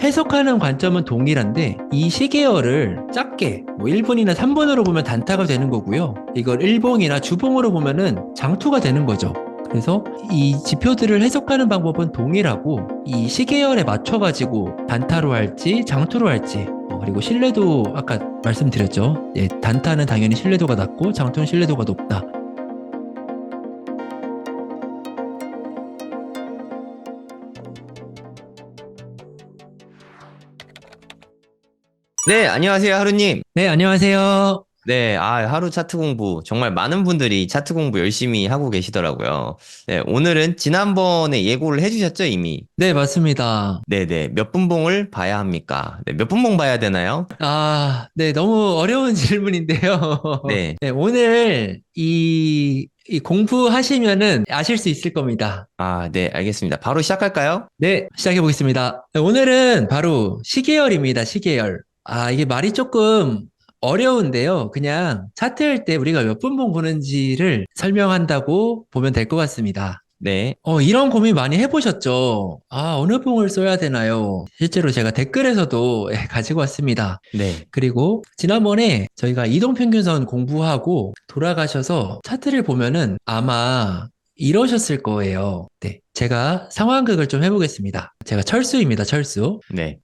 해석하는 관점은 동일한데 이 시계열을 작게 1분이나 3분으로 보면 단타가 되는 거고요. 이걸 일봉이나 주봉으로 보면은 장투가 되는 거죠. 그래서 이 지표들을 해석하는 방법은 동일하고 이 시계열에 맞춰가지고 단타로 할지 장투로 할지 그리고 신뢰도 아까 말씀드렸죠. 예, 단타는 당연히 신뢰도가 낮고 장투는 신뢰도가 높다. 네, 안녕하세요, 하루님. 네, 안녕하세요. 네, 하루 차트 공부. 정말 많은 분들이 차트 공부 열심히 하고 계시더라고요. 네, 오늘은 지난번에 예고를 해주셨죠, 이미? 네, 맞습니다. 네네, 몇 분봉을 봐야 합니까? 네, 몇 분봉 봐야 되나요? 네, 너무 어려운 질문인데요. 네, 네, 오늘 이 공부하시면은 아실 수 있을 겁니다. 네, 알겠습니다. 바로 시작할까요? 네, 시작해 보겠습니다. 네, 오늘은 바로 시계열입니다. 시계열. 이게 말이 조금 어려운데요. 그냥 차트할 때 우리가 몇 분봉 보는지를 설명한다고 보면 될 것 같습니다. 네, 이런 고민 많이 해보셨죠? 어느 봉을 써야 되나요? 실제로 제가 댓글에서도 가지고 왔습니다. 네. 그리고 지난번에 저희가 이동평균선 공부하고 돌아가셔서 차트를 보면은 아마 이러셨을 거예요. 네. 제가 상황극을 좀 해보겠습니다. 제가 철수입니다. 철수. 네.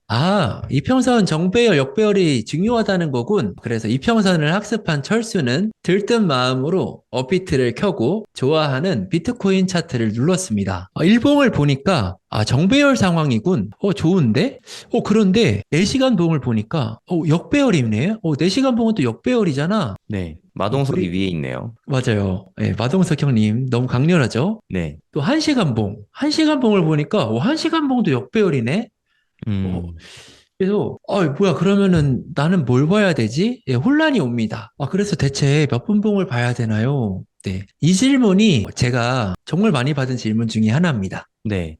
이평선 정배열, 역배열이 중요하다는 거군. 그래서 이평선을 학습한 철수는 들뜬 마음으로 업비트를 켜고 좋아하는 비트코인 차트를 눌렀습니다. 일봉을 보니까 정배열 상황이군. 좋은데? 그런데 4시간 봉을 보니까 역배열이네. 4시간 봉은 또 역배열이잖아. 네, 마동석이 우리 위에 있네요. 맞아요. 네, 마동석 형님 너무 강렬하죠? 네, 또 1시간 봉. 1시간 봉을 보니까 1시간 봉도 역배열이네. 어, 음, 그래서 뭐야 그러면은 나는 뭘 봐야 되지? 예, 혼란이 옵니다. 그래서 대체 몇 분봉을 봐야 되나요? 네. 이 질문이 제가 정말 많이 받은 질문 중에 하나입니다. 네,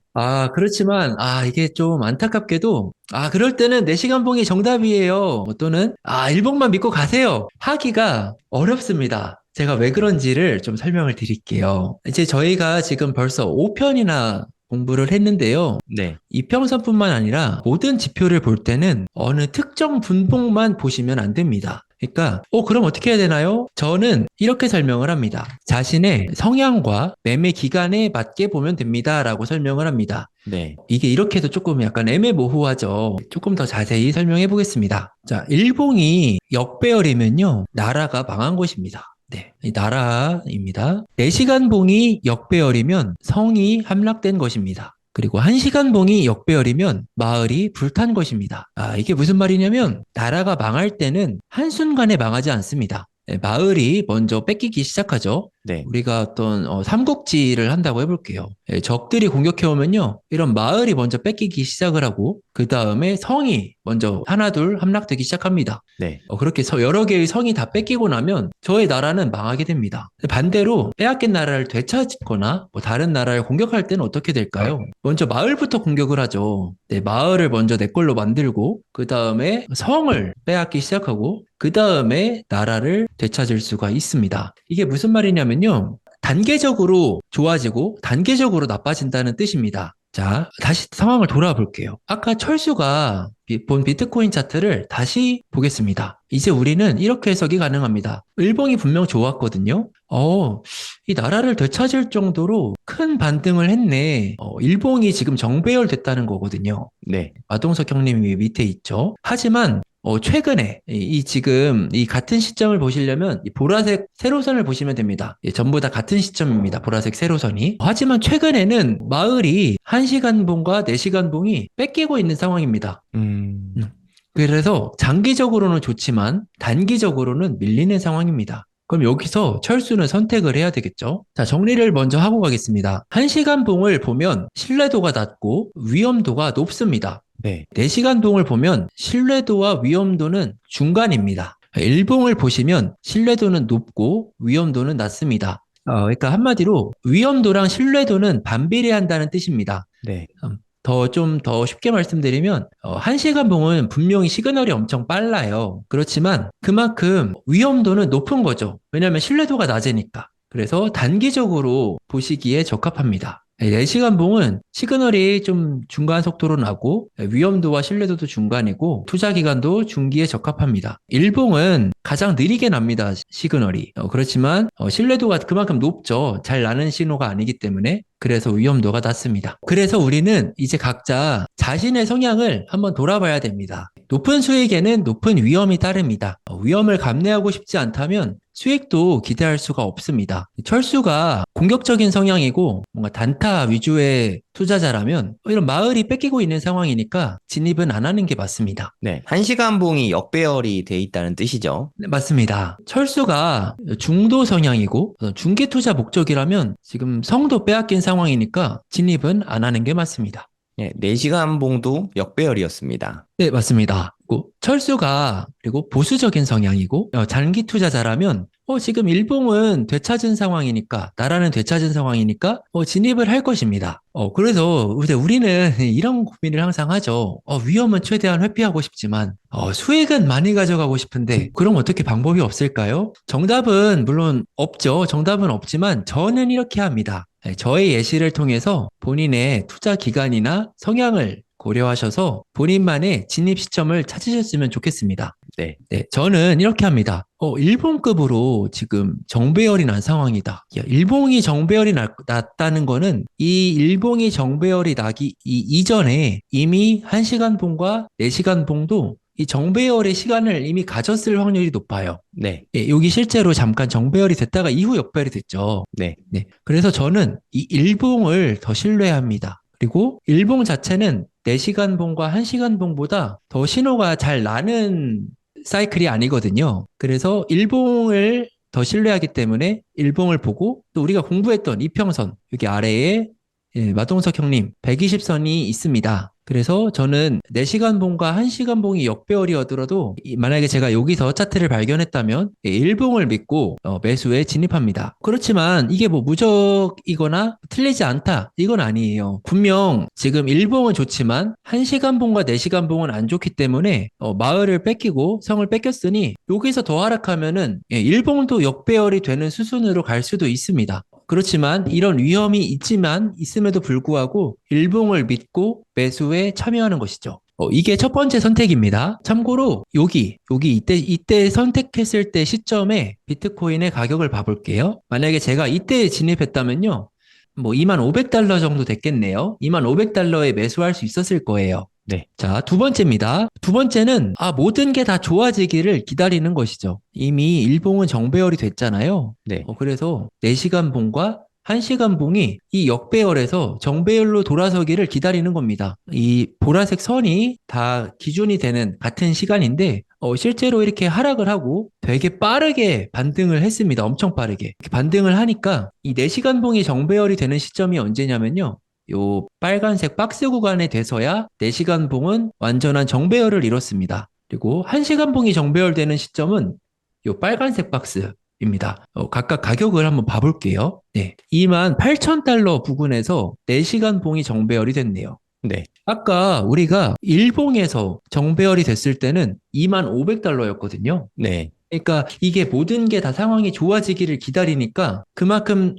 그렇지만 이게 좀 안타깝게도 그럴 때는 4시간 봉이 정답이에요. 또는 일봉만 믿고 가세요. 하기가 어렵습니다. 제가 왜 그런지를 좀 설명을 드릴게요. 이제 저희가 지금 벌써 5편이나 공부를 했는데요. 네, 이평선뿐만 아니라 모든 지표를 볼 때는 어느 특정 분봉만 보시면 안 됩니다. 그러니까, 그럼 어떻게 해야 되나요? 저는 이렇게 설명을 합니다. 자신의 성향과 매매 기간에 맞게 보면 됩니다. 라고 설명을 합니다. 네, 이게 이렇게 해도 조금 약간 애매모호하죠. 조금 더 자세히 설명해 보겠습니다. 자, 일봉이 역배열이면요, 나라가 망한 것입니다. 네, 이 나라입니다. 4시간 봉이 역배열이면 성이 함락된 것입니다. 그리고 1시간 봉이 역배열이면 마을이 불탄 것입니다. 이게 무슨 말이냐면 나라가 망할 때는 한순간에 망하지 않습니다. 네, 마을이 먼저 뺏기기 시작하죠. 네, 우리가 어떤 삼국지를 한다고 해볼게요. 예, 적들이 공격해 오면요, 이런 마을이 먼저 뺏기기 시작을 하고 그 다음에 성이 먼저 하나둘 함락되기 시작합니다. 네, 그렇게 여러 개의 성이 다 뺏기고 나면 저의 나라는 망하게 됩니다. 반대로 빼앗긴 나라를 되찾거나 다른 나라를 공격할 때는 어떻게 될까요? 먼저 마을부터 공격을 하죠. 네, 마을을 먼저 내 걸로 만들고 그 다음에 성을 빼앗기 시작하고 그 다음에 나라를 되찾을 수가 있습니다. 이게 무슨 말이냐면요, 단계적으로 좋아지고 단계적으로 나빠진다는 뜻입니다. 자, 다시 상황을 돌아볼게요. 아까 철수가 본 비트코인 차트를 다시 보겠습니다. 이제 우리는 이렇게 해석이 가능합니다. 일봉이 분명 좋았거든요. 이 나라를 되찾을 정도로 큰 반등을 했네. 일봉이 지금 정배열 됐다는 거거든요. 네, 마동석 형님이 밑에 있죠. 하지만 최근에 지금 이 같은 시점을 보시려면 이 보라색 세로선을 보시면 됩니다. 전부 다 같은 시점입니다. 보라색 세로선이. 하지만 최근에는 마을이 1시간 봉과 4시간 봉이 뺏기고 있는 상황입니다. 음, 그래서 장기적으로는 좋지만 단기적으로는 밀리는 상황입니다. 그럼 여기서 철수는 선택을 해야 되겠죠? 자, 정리를 먼저 하고 가겠습니다. 1시간 봉을 보면 신뢰도가 낮고 위험도가 높습니다. 네, 4시간 봉을 보면 신뢰도와 위험도는 중간입니다. 일봉을 보시면 신뢰도는 높고 위험도는 낮습니다. 그러니까 한마디로 위험도랑 신뢰도는 반비례한다는 뜻입니다. 네, 좀 더 쉽게 말씀드리면 1시간 봉은 분명히 시그널이 엄청 빨라요. 그렇지만 그만큼 위험도는 높은 거죠. 왜냐하면 신뢰도가 낮으니까. 그래서 단기적으로 보시기에 적합합니다. 4시간 봉은 시그널이 좀 중간 속도로 나고 위험도와 신뢰도도 중간이고 투자 기간도 중기에 적합합니다. 일봉은 가장 느리게 납니다. 시그널이. 그렇지만 신뢰도가 그만큼 높죠. 잘 나는 신호가 아니기 때문에. 그래서 위험도가 낮습니다. 그래서 우리는 이제 각자 자신의 성향을 한번 돌아봐야 됩니다. 높은 수익에는 높은 위험이 따릅니다. 위험을 감내하고 싶지 않다면 수익도 기대할 수가 없습니다. 철수가 공격적인 성향이고 뭔가 단타 위주의 투자자라면 이런 마을이 뺏기고 있는 상황이니까 진입은 안 하는 게 맞습니다. 네. 1시간 봉이 역배열이 돼 있다는 뜻이죠. 네, 맞습니다. 철수가 중도 성향이고 중개 투자 목적이라면 지금 성도 빼앗긴 상황이니까 진입은 안 하는 게 맞습니다. 네, 4시간 봉도 역배열이었습니다. 네, 맞습니다. 철수가 그리고 보수적인 성향이고 장기 투자자라면 지금 일봉은 되찾은 상황이니까 나라는 되찾은 상황이니까 진입을 할 것입니다. 그래서 이제 우리는 이런 고민을 항상 하죠. 위험은 최대한 회피하고 싶지만 수익은 많이 가져가고 싶은데 그럼 어떻게 방법이 없을까요? 정답은 물론 없죠. 정답은 없지만 저는 이렇게 합니다. 저의 예시를 통해서 본인의 투자 기간이나 성향을 고려하셔서 본인만의 진입 시점을 찾으셨으면 좋겠습니다. 네. 네, 저는 이렇게 합니다. 일봉급으로 지금 정배열이 난 상황이다. 일봉이 정배열이 났다는 거는 이 일봉이 정배열이 나기 이전에 이미 1시간 봉과 4시간 봉도 이 정배열의 시간을 이미 가졌을 확률이 높아요. 네. 예, 여기 실제로 잠깐 정배열이 됐다가 이후 역배열이 됐죠. 네. 네, 그래서 저는 이 일봉을 더 신뢰합니다. 그리고 일봉 자체는 4시간 봉과 1시간 봉보다 더 신호가 잘 나는 사이클이 아니거든요. 그래서 일봉을 더 신뢰하기 때문에 일봉을 보고 또 우리가 공부했던 이평선 여기 아래에 마동석 형님 120선이 있습니다. 그래서 저는 4시간 봉과 1시간 봉이 역배열이어더라도 만약에 제가 여기서 차트를 발견했다면 일봉을 믿고 매수에 진입합니다. 그렇지만 이게 뭐 무적이거나 틀리지 않다 이건 아니에요. 분명 지금 일봉은 좋지만 1시간 봉과 4시간 봉은 안 좋기 때문에 마을을 뺏기고 성을 뺏겼으니 여기서 더 하락하면은 일봉도 역배열이 되는 수순으로 갈 수도 있습니다. 그렇지만 이런 위험이 있음에도 불구하고 일봉을 믿고 매수에 참여하는 것이죠. 이게 첫 번째 선택입니다. 참고로 이때 선택했을 때 시점에 비트코인의 가격을 봐볼게요. 만약에 제가 이때 진입했다면요. 뭐 25,000달러 정도 됐겠네요. 25,000달러에 매수할 수 있었을 거예요. 네. 자, 두 번째입니다. 두 번째는 모든 게 다 좋아지기를 기다리는 것이죠. 이미 일봉은 정배열이 됐잖아요. 네. 그래서 4시간 봉과 1시간 봉이 이 역배열에서 정배열로 돌아서기를 기다리는 겁니다. 이 보라색 선이 다 기준이 되는 같은 시간인데 실제로 이렇게 하락을 하고 되게 빠르게 반등을 했습니다. 엄청 빠르게. 이렇게 반등을 하니까 이 4시간 봉이 정배열이 되는 시점이 언제냐면요. 요 빨간색 박스 구간에 돼서야 4시간 봉은 완전한 정배열을 이뤘습니다. 그리고 1시간 봉이 정배열되는 시점은 요 빨간색 박스입니다. 각각 가격을 한번 봐볼게요. 네, 28,000달러 부근에서 4시간 봉이 정배열이 됐네요. 네. 아까 우리가 일봉에서 정배열이 됐을 때는 25,000달러였거든요. 네. 그러니까 이게 모든 게 다 상황이 좋아지기를 기다리니까 그만큼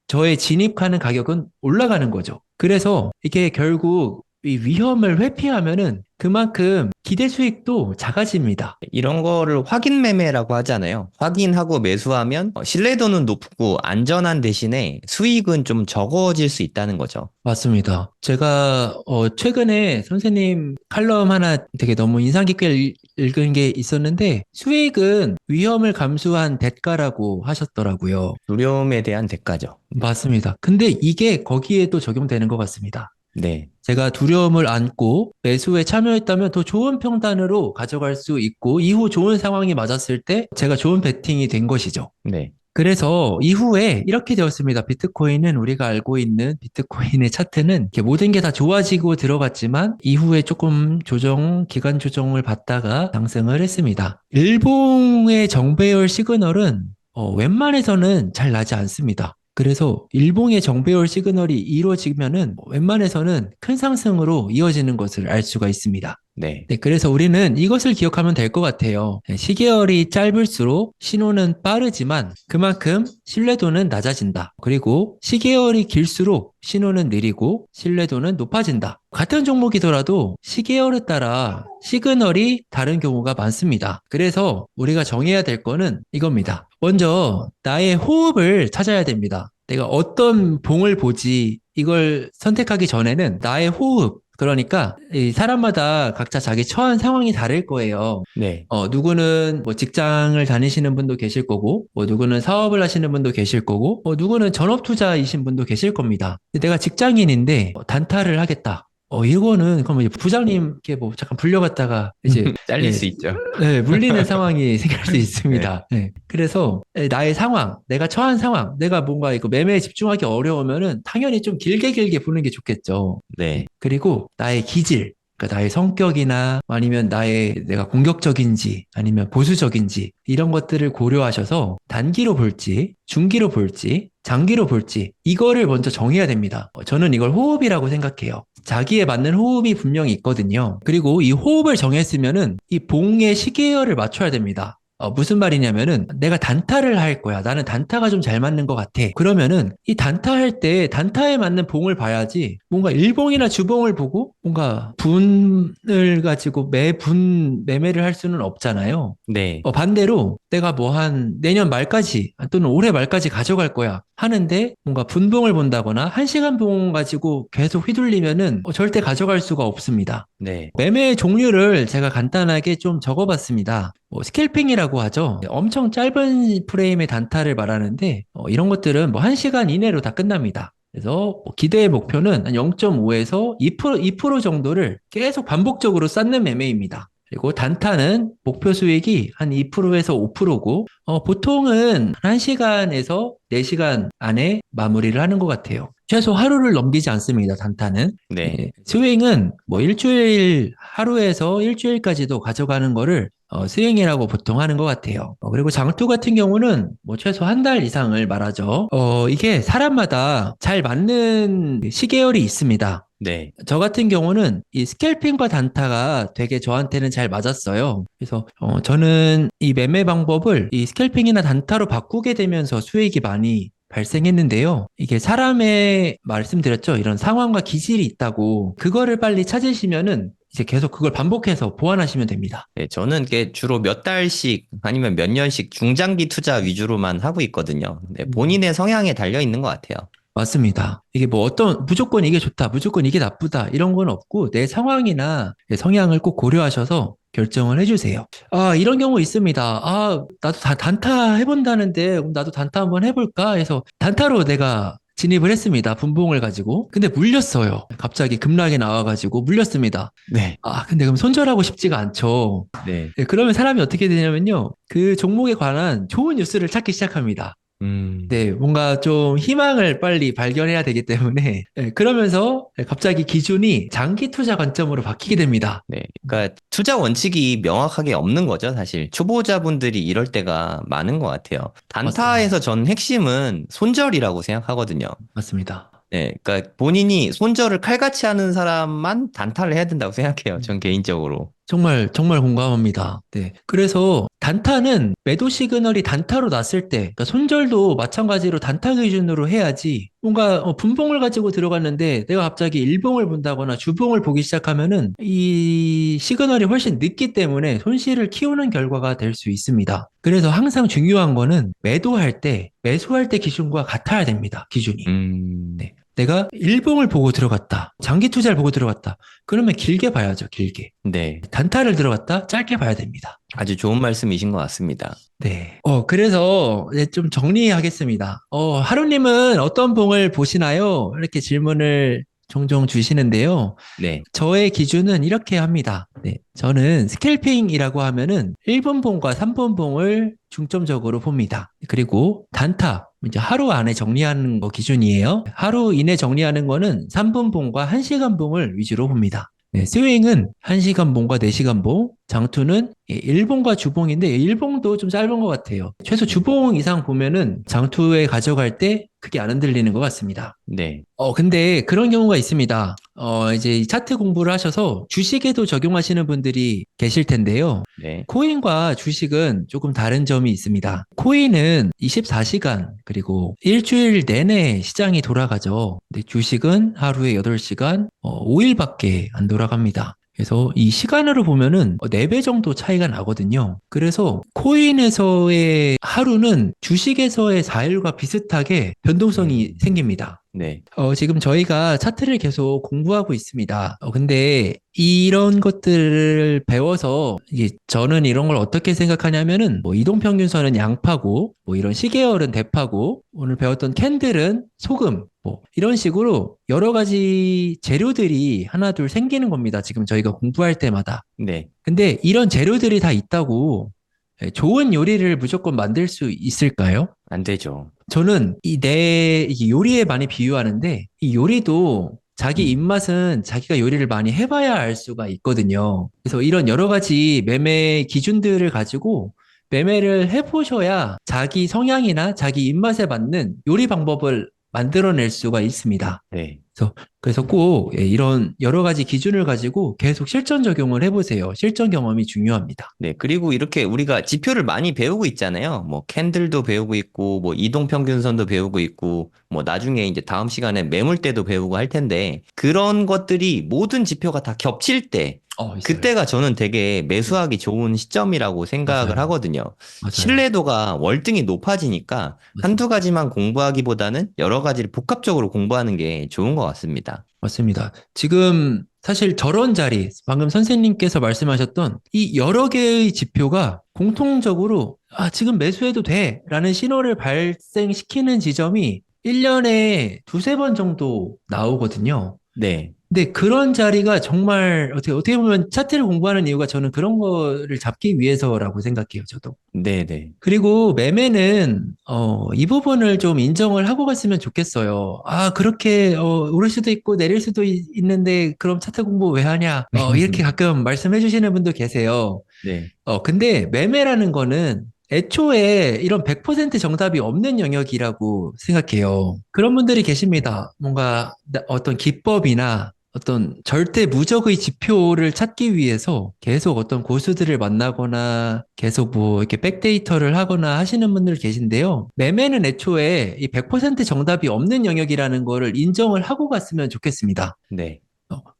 저의 진입하는 가격은 올라가는 거죠. 그래서 이게 결국 이 위험을 회피하면은 그만큼 기대 수익도 작아집니다. 이런 거를 확인 매매라고 하잖아요. 확인하고 매수하면 신뢰도는 높고 안전한 대신에 수익은 좀 적어질 수 있다는 거죠. 맞습니다. 제가 최근에 선생님 칼럼 하나 되게 너무 인상 깊게 읽은 게 있었는데 수익은 위험을 감수한 대가라고 하셨더라고요. 두려움에 대한 대가죠. 맞습니다. 근데 이게 거기에도 적용되는 것 같습니다. 네. 제가 두려움을 안고 매수에 참여했다면 더 좋은 평단으로 가져갈 수 있고 이후 좋은 상황이 맞았을 때 제가 좋은 베팅이 된 것이죠. 네. 그래서 이후에 이렇게 되었습니다. 비트코인은 우리가 알고 있는 비트코인의 차트는 이렇게 모든 게 다 좋아지고 들어갔지만 이후에 조금 기간 조정을 받다가 상승을 했습니다. 일봉의 정배열 시그널은 웬만해서는 잘 나지 않습니다. 그래서 일봉의 정배열 시그널이 이루어지면은 웬만해서는 큰 상승으로 이어지는 것을 알 수가 있습니다. 네. 네, 그래서 우리는 이것을 기억하면 될 것 같아요. 네, 시계열이 짧을수록 신호는 빠르지만 그만큼 신뢰도는 낮아진다. 그리고 시계열이 길수록 신호는 느리고 신뢰도는 높아진다. 같은 종목이더라도 시계열에 따라 시그널이 다른 경우가 많습니다. 그래서 우리가 정해야 될 거는 이겁니다. 먼저 나의 호흡을 찾아야 됩니다. 내가 어떤 봉을 보지 이걸 선택하기 전에는 나의 호흡, 그러니까 이 사람마다 각자 자기 처한 상황이 다를 거예요. 네. 누구는 뭐 직장을 다니시는 분도 계실 거고, 뭐 누구는 사업을 하시는 분도 계실 거고, 누구는 전업 투자이신 분도 계실 겁니다. 근데 내가 직장인인데 단타를 하겠다. 이거는 그럼 이제 부장님께 뭐 잠깐 불려갔다가 이제 잘릴 예, 수 있죠. 물리는 상황이 생길 수 네. 있습니다. 네. 그래서 나의 상황, 내가 처한 상황, 내가 뭔가 이거 매매에 집중하기 어려우면은 당연히 좀 길게 보는 게 좋겠죠. 네. 그리고 나의 기질, 그러니까 나의 성격이나 아니면 내가 공격적인지 아니면 보수적인지 이런 것들을 고려하셔서 단기로 볼지, 중기로 볼지, 장기로 볼지 이거를 먼저 정해야 됩니다. 저는 이걸 호흡이라고 생각해요. 자기에 맞는 호흡이 분명히 있거든요. 그리고 이 호흡을 정했으면은 이 봉의 시계열을 맞춰야 됩니다. 무슨 말이냐면은 내가 단타를 할 거야. 나는 단타가 좀 잘 맞는 것 같아. 그러면은 이 단타 할 때 단타에 맞는 봉을 봐야지 뭔가 일봉이나 주봉을 보고 뭔가 분을 가지고 매분 매매를 할 수는 없잖아요. 네. 반대로 내가 뭐 한 내년 말까지 또는 올해 말까지 가져갈 거야 하는데 뭔가 분봉을 본다거나 1시간 봉 가지고 계속 휘둘리면은 절대 가져갈 수가 없습니다. 네. 매매 종류를 제가 간단하게 좀 적어봤습니다. 스캘핑이라고 하죠. 엄청 짧은 프레임의 단타를 말하는데 이런 것들은 뭐 1시간 이내로 다 끝납니다. 그래서 기대의 목표는 한 0.5에서 2% 정도를 계속 반복적으로 쌓는 매매입니다. 그리고 단타는 목표 수익이 한 2%에서 5%고 보통은 1시간에서 4시간 안에 마무리를 하는 것 같아요. 최소 하루를 넘기지 않습니다. 단타는. 네. 네, 스윙은 뭐 일주일 하루에서 일주일까지도 가져가는 거를 스윙이라고 보통 하는 것 같아요. 그리고 장투 같은 경우는 뭐 최소 한 달 이상을 말하죠. 이게 사람마다 잘 맞는 시계열이 있습니다. 네. 저 같은 경우는 이 스캘핑과 단타가 되게 저한테는 잘 맞았어요. 그래서 저는 이 매매 방법을 이 스캘핑이나 단타로 바꾸게 되면서 수익이 많이 발생했는데요. 이게 사람의 말씀드렸죠. 이런 상황과 기질이 있다고 그거를 빨리 찾으시면은 이제 계속 그걸 반복해서 보완하시면 됩니다. 네, 저는 이게 주로 몇 달씩 아니면 몇 년씩 중장기 투자 위주로만 하고 있거든요. 네, 본인의 성향에 달려 있는 것 같아요. 맞습니다. 이게 뭐 무조건 이게 좋다, 무조건 이게 나쁘다, 이런 건 없고, 내 상황이나 내 성향을 꼭 고려하셔서 결정을 해주세요. 이런 경우 있습니다. 나도 단타 해본다는데, 그럼 나도 단타 한번 해볼까 해서 단타로 내가 진입을 했습니다. 분봉을 가지고. 근데 물렸어요. 갑자기 급락이 나와가지고 물렸습니다. 네. 근데 그럼 손절하고 싶지가 않죠. 네. 네, 그러면 사람이 어떻게 되냐면요. 그 종목에 관한 좋은 뉴스를 찾기 시작합니다. 네, 뭔가 좀 희망을 빨리 발견해야 되기 때문에, 네, 그러면서 갑자기 기준이 장기 투자 관점으로 바뀌게 됩니다. 네. 그러니까 투자 원칙이 명확하게 없는 거죠, 사실. 초보자분들이 이럴 때가 많은 것 같아요. 단타에서 전 핵심은 손절이라고 생각하거든요. 맞습니다. 네. 그러니까 본인이 손절을 칼같이 하는 사람만 단타를 해야 된다고 생각해요, 전 개인적으로. 정말 공감합니다. 네. 그래서 단타는 매도 시그널이 단타로 났을 때, 그러니까 손절도 마찬가지로 단타 기준으로 해야지, 뭔가 분봉을 가지고 들어갔는데 내가 갑자기 일봉을 본다거나 주봉을 보기 시작하면은 이 시그널이 훨씬 늦기 때문에 손실을 키우는 결과가 될 수 있습니다. 그래서 항상 중요한 거는 매도할 때, 매수할 때 기준과 같아야 됩니다. 기준이. 네. 내가 일봉을 보고 들어갔다. 장기 투자를 보고 들어갔다. 그러면 길게 봐야죠, 길게. 네. 단타를 들어갔다. 짧게 봐야 됩니다. 아주 좋은 말씀이신 것 같습니다. 네. 그래서 이제 좀 정리하겠습니다. 하루님은 어떤 봉을 보시나요? 이렇게 질문을 종종 주시는데요. 네. 저의 기준은 이렇게 합니다. 네. 저는 스캘핑이라고 하면은 1분 봉과 3분 봉을 중점적으로 봅니다. 그리고 단타, 이제 하루 안에 정리하는 거 기준이에요. 하루 이내 정리하는 거는 3분 봉과 1시간 봉을 위주로 봅니다. 네, 스윙은 1시간 봉과 4시간 봉, 장투는 일봉과 주봉인데 일봉도 좀 짧은 것 같아요. 최소 주봉 이상 보면은 장투에 가져갈 때 크게 안 흔들리는 것 같습니다. 네. 근데 그런 경우가 있습니다. 이제 이 차트 공부를 하셔서 주식에도 적용하시는 분들이 계실 텐데요. 네. 코인과 주식은 조금 다른 점이 있습니다. 코인은 24시간 그리고 일주일 내내 시장이 돌아가죠. 근데 주식은 하루에 8시간, 5일밖에 안 돌아갑니다. 그래서 이 시간으로 보면은 4배 정도 차이가 나거든요. 그래서 코인에서의 하루는 주식에서의 4일과 비슷하게 변동성이 생깁니다. 네. 지금 저희가 차트를 계속 공부하고 있습니다. 근데 이런 것들을 배워서 이게 저는 이런 걸 어떻게 생각하냐면은 뭐 이동평균선은 양파고 뭐 이런 시계열은 대파고 오늘 배웠던 캔들은 소금 뭐 이런 식으로 여러 가지 재료들이 하나 둘 생기는 겁니다. 지금 저희가 공부할 때마다. 네. 근데 이런 재료들이 다 있다고 좋은 요리를 무조건 만들 수 있을까요? 안 되죠. 저는 이 요리에 많이 비유하는데 이 요리도 자기 입맛은 자기가 요리를 많이 해봐야 알 수가 있거든요. 그래서 이런 여러 가지 매매 기준들을 가지고 매매를 해보셔야 자기 성향이나 자기 입맛에 맞는 요리 방법을 만들어낼 수가 있습니다. 네. 그래서 꼭 이런 여러 가지 기준을 가지고 계속 실전 적용을 해보세요. 실전 경험이 중요합니다. 네. 그리고 이렇게 우리가 지표를 많이 배우고 있잖아요. 뭐 캔들도 배우고 있고, 뭐 이동평균선도 배우고 있고, 뭐 나중에 이제 다음 시간에 매물대도 배우고 할 텐데, 그런 것들이 모든 지표가 다 겹칠 때, 있어요. 그때가 저는 되게 매수하기 좋은 시점이라고 생각을 맞아요. 하거든요. 맞아요. 신뢰도가 월등히 높아지니까 한두 맞습니다. 가지만 공부하기보다는 여러 가지를 복합적으로 공부하는 게 좋은 것 같습니다. 맞습니다. 지금 사실 저런 자리, 방금 선생님께서 말씀하셨던 이 여러 개의 지표가 공통적으로 지금 매수해도 돼 라는 신호를 발생시키는 지점이 1년에 두세 번 정도 나오거든요. 네. 근데 그런 자리가 정말 어떻게 보면 차트를 공부하는 이유가 저는 그런 거를 잡기 위해서라고 생각해요, 저도. 네네. 그리고 매매는 이 부분을 좀 인정을 하고 갔으면 좋겠어요. 그렇게 오를 수도 있고 내릴 수도 있는데 그럼 차트 공부 왜 하냐? 이렇게 가끔 말씀해 주시는 분도 계세요. 네. 근데 매매라는 거는 애초에 이런 100% 정답이 없는 영역이라고 생각해요. 그런 분들이 계십니다. 뭔가 어떤 기법이나 어떤 절대 무적의 지표를 찾기 위해서 계속 어떤 고수들을 만나거나 계속 뭐 이렇게 백데이터를 하거나 하시는 분들 계신데요. 매매는 애초에 이 100% 정답이 없는 영역이라는 거를 인정을 하고 갔으면 좋겠습니다. 네.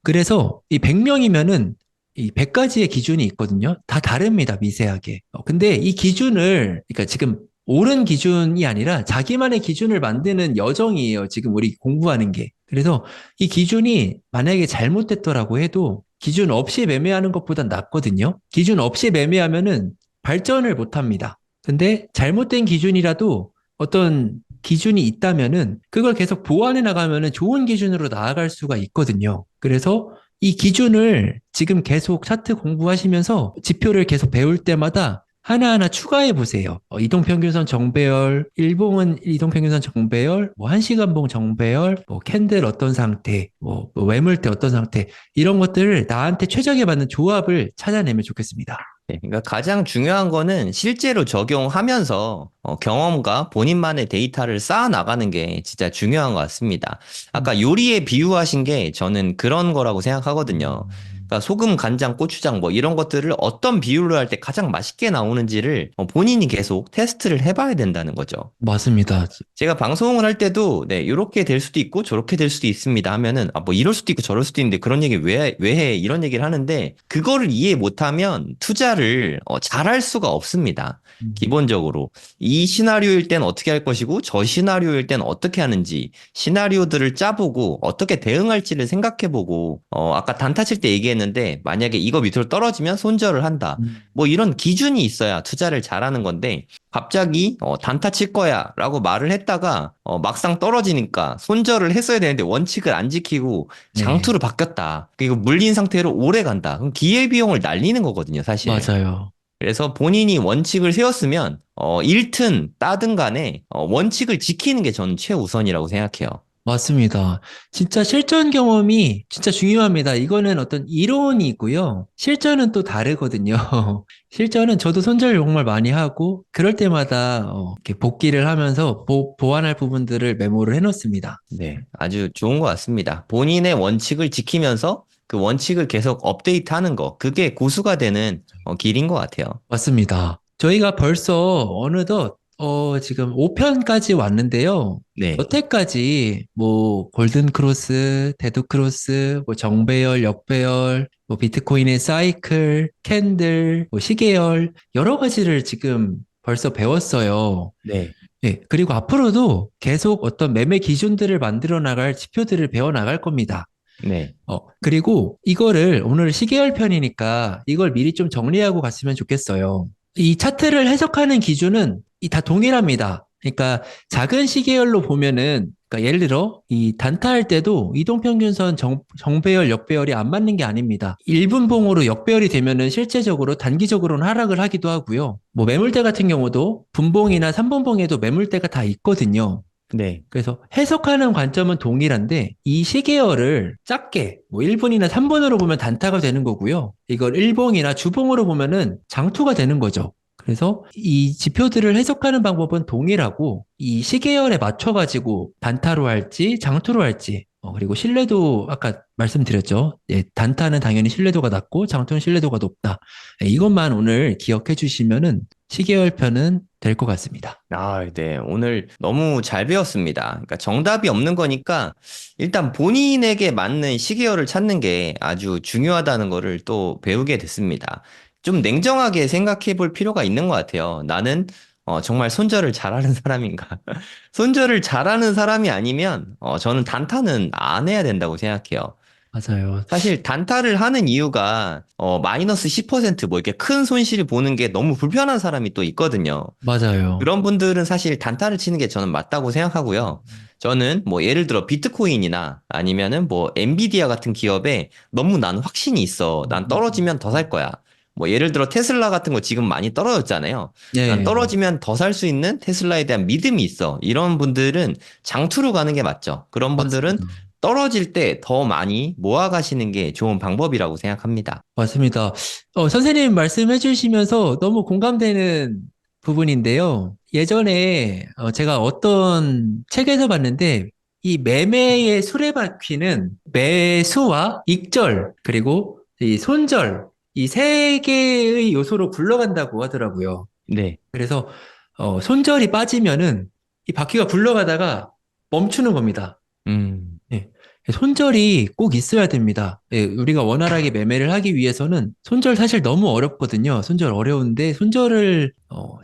그래서 이 100명이면은 이 100가지의 기준이 있거든요. 다 다릅니다, 미세하게. 근데 이 기준을, 그러니까 지금 옳은 기준이 아니라 자기만의 기준을 만드는 여정이에요. 지금 우리 공부하는 게. 그래서 이 기준이 만약에 잘못됐더라고 해도 기준 없이 매매하는 것보단 낫거든요. 기준 없이 매매하면은 발전을 못 합니다. 근데 잘못된 기준이라도 어떤 기준이 있다면은 그걸 계속 보완해 나가면은 좋은 기준으로 나아갈 수가 있거든요. 그래서 이 기준을 지금 계속 차트 공부하시면서 지표를 계속 배울 때마다 하나하나 추가해 보세요. 이동평균선 정배열, 일봉은 이동평균선 정배열, 뭐 1시간봉 정배열, 뭐 캔들 어떤 상태, 뭐 매물대 어떤 상태, 이런 것들을 나한테 최적에 맞는 조합을 찾아내면 좋겠습니다. 네, 그러니까 가장 중요한 거는 실제로 적용하면서 경험과 본인만의 데이터를 쌓아 나가는 게 진짜 중요한 것 같습니다. 아까 요리에 비유하신 게 저는 그런 거라고 생각하거든요. 그러니까 소금, 간장, 고추장 뭐 이런 것들을 어떤 비율로 할 때 가장 맛있게 나오는지를 본인이 계속 테스트를 해봐야 된다는 거죠. 맞습니다. 제가 방송을 할 때도 네, 이렇게 될 수도 있고 저렇게 될 수도 있습니다 하면은 뭐 이럴 수도 있고 저럴 수도 있는데 그런 얘기 왜 해? 이런 얘기를 하는데 그거를 이해 못하면 투자를 잘할 수가 없습니다. 기본적으로 이 시나리오일 땐 어떻게 할 것이고 저 시나리오일 땐 어떻게 하는지 시나리오들을 짜보고 어떻게 대응할지를 생각해보고 아까 단타 칠 때 얘기했는데 만약에 이거 밑으로 떨어지면 손절을 한다. 뭐 이런 기준이 있어야 투자를 잘하는 건데 갑자기 단타 칠 거야 라고 말을 했다가 막상 떨어지니까 손절을 했어야 되는데 원칙을 안 지키고 네, 장투로 바뀌었다. 그리고 물린 상태로 오래 간다. 그럼 기회비용을 날리는 거거든요, 사실. 맞아요. 그래서 본인이 원칙을 세웠으면 1튼 따든 간에 원칙을 지키는 게 저는 최우선이라고 생각해요. 맞습니다. 진짜 실전 경험이 진짜 중요합니다. 이거는 어떤 이론이고요. 실전은 또 다르거든요. 실전은 저도 손절 정말 많이 하고, 그럴 때마다 이렇게 복기를 하면서 보완할 부분들을 메모를 해놓습니다. 네, 아주 좋은 것 같습니다. 본인의 원칙을 지키면서 그 원칙을 계속 업데이트하는 거, 그게 고수가 되는 길인 것 같아요. 맞습니다. 저희가 벌써 어느덧 지금 5편까지 왔는데요. 네, 여태까지 뭐 골든 크로스, 데드 크로스, 뭐 정배열, 역배열, 뭐 비트코인의 사이클, 캔들, 뭐 시계열 여러 가지를 지금 벌써 배웠어요. 네, 예, 그리고 앞으로도 계속 어떤 매매 기준들을 만들어 나갈 지표들을 배워 나갈 겁니다. 네, 그리고 이거를 오늘 시계열 편이니까 이걸 미리 좀 정리하고 갔으면 좋겠어요. 이 차트를 해석하는 기준은 이 다 동일합니다. 그러니까 작은 시계열로 보면은 그러니까 예를 들어 이 단타할 때도 이동평균선 정배열, 역배열이 안 맞는 게 아닙니다. 1분봉으로 역배열이 되면은 실제적으로 단기적으로는 하락을 하기도 하고요. 뭐 매물대 같은 경우도 분봉이나 3분봉에도 매물대가 다 있거든요. 네. 그래서 해석하는 관점은 동일한데 이 시계열을 작게 뭐 1분이나 3분으로 보면 단타가 되는 거고요. 이걸 일봉이나 주봉으로 보면은 장투가 되는 거죠. 그래서 이 지표들을 해석하는 방법은 동일하고 이 시계열에 맞춰가지고 단타로 할지 장투로 할지 그리고 신뢰도 아까 말씀드렸죠. 예, 단타는 당연히 신뢰도가 낮고 장투는 신뢰도가 높다. 예, 이것만 오늘 기억해 주시면은 시계열 편은 될 것 같습니다. 아, 네. 오늘 너무 잘 배웠습니다. 그러니까 정답이 없는 거니까 일단 본인에게 맞는 시계열을 찾는 게 아주 중요하다는 거를 또 배우게 됐습니다. 좀 냉정하게 생각해 볼 필요가 있는 것 같아요. 나는 정말 손절을 잘하는 사람인가? 손절을 잘하는 사람이 아니면 저는 단타는 안 해야 된다고 생각해요. 맞아요. 사실 단타를 하는 이유가 마이너스 10%뭐 이렇게 큰 손실을 보는 게 너무 불편한 사람이 또 있거든요. 맞아요. 그런 분들은 사실 단타를 치는 게 저는 맞다고 생각하고요. 저는 뭐 예를 들어 비트코인이나 아니면은 뭐 엔비디아 같은 기업에 너무 난 확신이 있어. 난 떨어지면 더 살 거야. 뭐 예를 들어 테슬라 같은 거 지금 많이 떨어졌잖아요. 난 네, 떨어지면 더 살 수 있는 테슬라에 대한 믿음이 있어. 이런 분들은 장투로 가는 게 맞죠. 그런 분들은 맞습니다. 떨어질 때 더 많이 모아가시는 게 좋은 방법이라고 생각합니다. 맞습니다. 선생님 말씀해 주시면서 너무 공감되는 부분인데요. 예전에 제가 어떤 책에서 봤는데 이 매매의 수레바퀴는 매수와 익절 그리고 이 손절 이 세 개의 요소로 굴러간다고 하더라고요. 네. 그래서 손절이 빠지면은 이 바퀴가 굴러가다가 멈추는 겁니다. 음. 예. 손절이 꼭 있어야 됩니다. 예, 우리가 원활하게 매매를 하기 위해서는 손절 사실 너무 어렵거든요. 손절 어려운데 손절을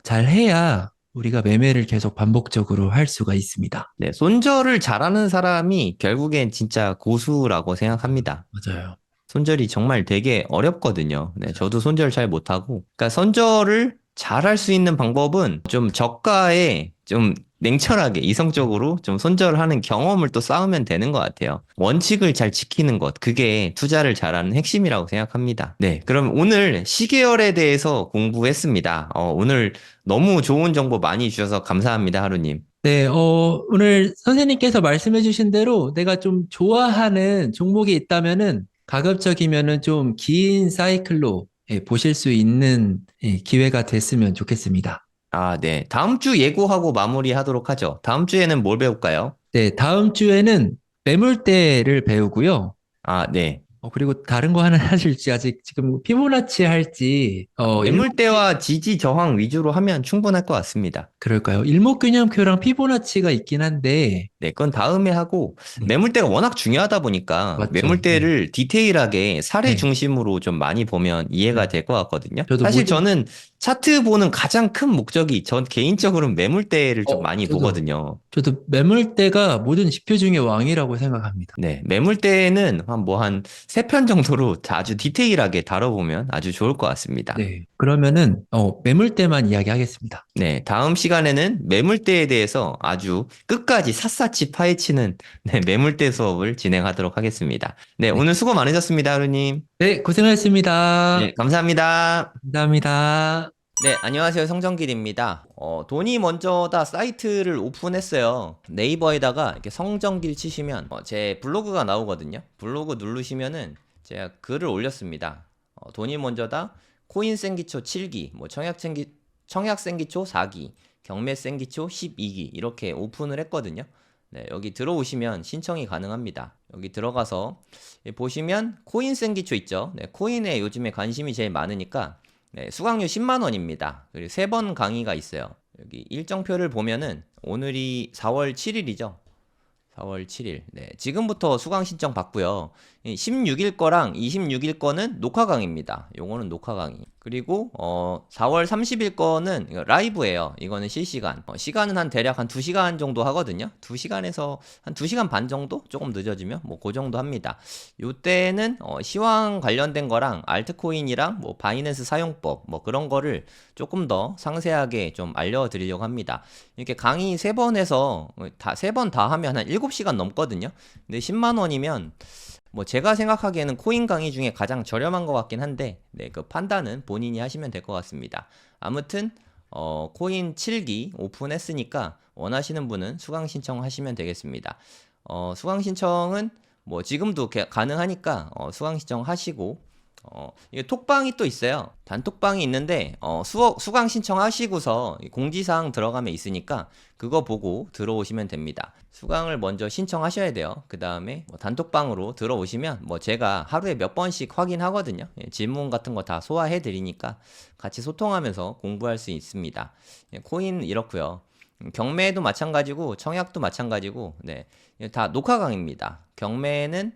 잘 해야 우리가 매매를 계속 반복적으로 할 수가 있습니다. 네, 손절을 잘하는 사람이 결국엔 진짜 고수라고 생각합니다. 맞아요. 손절이 정말 되게 어렵거든요. 네, 저도 손절 잘 못하고. 그러니까 손절을 잘할 수 있는 방법은 좀 저가에 좀 냉철하게 이성적으로 좀 손절하는 경험을 또 쌓으면 되는 것 같아요. 원칙을 잘 지키는 것, 그게 투자를 잘하는 핵심이라고 생각합니다. 네, 그럼 오늘 시계열에 대해서 공부했습니다. 오늘 너무 좋은 정보 많이 주셔서 감사합니다, 하루님. 네, 오늘 선생님께서 말씀해 주신 대로 내가 좀 좋아하는 종목이 있다면은 가급적이면은 좀 긴 사이클로 보실 수 있는 기회가 됐으면 좋겠습니다. 아, 네. 다음 주 예고하고 마무리하도록 하죠. 다음 주에는 뭘 배울까요? 네, 다음 주에는 매물대를 배우고요. 아, 네. 그리고 다른 거 하나 하실지 아직 지금 피보나치 할지, 매물대와 지지 저항 위주로 하면 충분할 것 같습니다. 그럴까요? 일목균형표랑 피보나치가 있긴 한데, 네, 그건 다음에 하고, 네, 매물대가 워낙 중요하다 보니까 맞죠. 네, 매물대를 디테일하게 사례 네, 중심으로 좀 많이 보면 이해가 네. 될 것 같거든요. 저도 사실 모든, 저는 차트 보는 가장 큰 목적이 전 개인적으로는 매물대를 좀 많이 저도, 보거든요. 저도 매물대가 모든 지표 중에 왕이라고 생각합니다. 네, 매물대는 한 세 편 정도로 아주 디테일하게 다뤄보면 아주 좋을 것 같습니다. 네, 그러면은, 매물대만 이야기하겠습니다. 네, 다음 시간에는 매물대에 대해서 아주 끝까지 샅샅이 파헤치는 네, 매물대 수업을 진행하도록 하겠습니다. 네, 네, 오늘 수고 많으셨습니다, 하루님. 네, 고생하셨습니다. 네, 감사합니다. 감사합니다. 네, 안녕하세요. 성정길입니다. 돈이 먼저다 사이트를 오픈했어요. 네이버에다가 이렇게 성정길 치시면 제 블로그가 나오거든요. 블로그 누르시면은 제가 글을 올렸습니다. 돈이 먼저다 코인 생기초 7기, 뭐 청약 생기초 4기, 경매 생기초 12기 이렇게 오픈을 했거든요. 네, 여기 들어오시면 신청이 가능합니다. 여기 들어가서 보시면 코인 생기초 있죠. 네, 코인에 요즘에 관심이 제일 많으니까 네, 수강료 10만 원입니다. 그리고 3번 강의가 있어요. 여기 일정표를 보면은 오늘이 4월 7일이죠. 4월 7일. 네, 지금부터 수강 신청 받고요. 16일 거랑 26일 거는 녹화 강의입니다. 요거는 녹화 강의. 그리고 4월 30일 거는 이거 라이브예요. 이거는 실시간. 시간은 한 대략 한 2시간 정도 하거든요. 2시간에서 한 2시간 반 정도? 조금 늦어지면 뭐 그 정도 합니다. 요때는 시황 관련된 거랑 알트코인이랑 뭐 바이낸스 사용법 뭐 그런 거를 조금 더 상세하게 좀 알려드리려고 합니다. 이렇게 강의 3번 해서 다 3번 다 하면 한 7시간 넘거든요. 근데 10만 원이면 뭐 제가 생각하기에는 코인 강의 중에 가장 저렴한 것 같긴 한데 네, 그 판단은 본인이 하시면 될 것 같습니다. 아무튼 코인 7기 오픈했으니까 원하시는 분은 수강 신청하시면 되겠습니다. 수강 신청은 뭐 지금도 가능하니까 수강 신청하시고 이게 톡방이 또 있어요. 단톡방이 있는데 수강 신청하시고서 공지사항 들어가면 있으니까 그거 보고 들어오시면 됩니다. 수강을 먼저 신청하셔야 돼요. 그 다음에 단톡방으로 들어오시면 뭐 제가 하루에 몇 번씩 확인하거든요. 질문 같은 거 다 소화해 드리니까 같이 소통하면서 공부할 수 있습니다. 코인 이렇고요. 경매도 마찬가지고 청약도 마찬가지고 네, 다 녹화 강의입니다. 경매는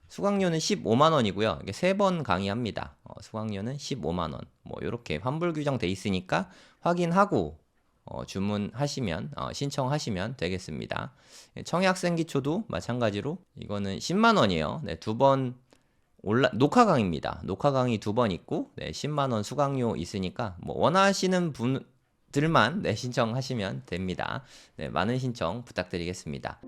수강료는 15만 원이고요. 이게 3번 강의합니다. 수강료는 15만 원. 뭐 이렇게 환불 규정 돼 있으니까 확인하고 주문하시면 신청하시면 되겠습니다. 청약생 기초도 마찬가지로 이거는 10만 원이에요. 네, 2번 녹화 강의입니다. 녹화 강의 2번 있고 네, 10만 원 수강료 있으니까 뭐 원하시는 분들만 네, 신청하시면 됩니다. 네, 많은 신청 부탁드리겠습니다.